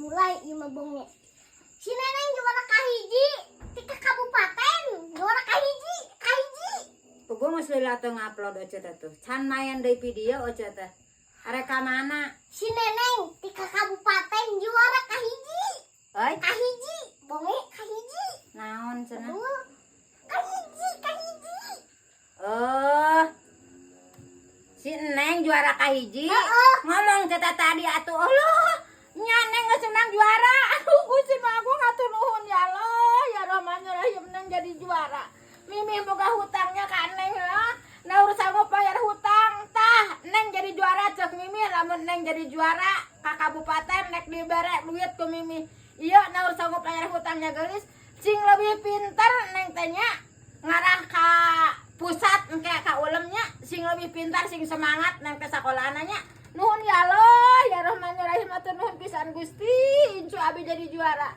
mulai ieu mah bonge. Si Neneng juara kahiji ti kabupaten, juara kahiji. Gue mesti lihat ngupload aja tuh. Can main di video aja tuh. Are ka mana? Si Neneng ti kabupaten juara kahiji. Oi, Kahiji, bonge kahiji. naon cenah? Kahiji. Oh. Si Neng juara kahiji. Heeh. Ngomong teh tadi atuh Allah. Nya Neng geus senang juara. Aduh, Gusti mah aku ngatur nuhun ya Allah. Ya Rahmanir-Rahim Neng jadi juara. Mimi boga hutangnya ka Neng ya. Nah urus sanggup bayar hutang tah. Neng jadi juara cek Mimi lamun Neng jadi juara ka kabupaten nek dibere duit ku Mimi. Iya, nah urus sanggup bayar hutangnya geus. Sing lebih pintar Neng tanya ngarah ka pusat engke ka ulemnya sing lebih pintar sing semangat nang ke sakolahannya nuhun ya Allah ya Rahmanir Rahim atur nuhun pisan Gusti incu abi jadi juara.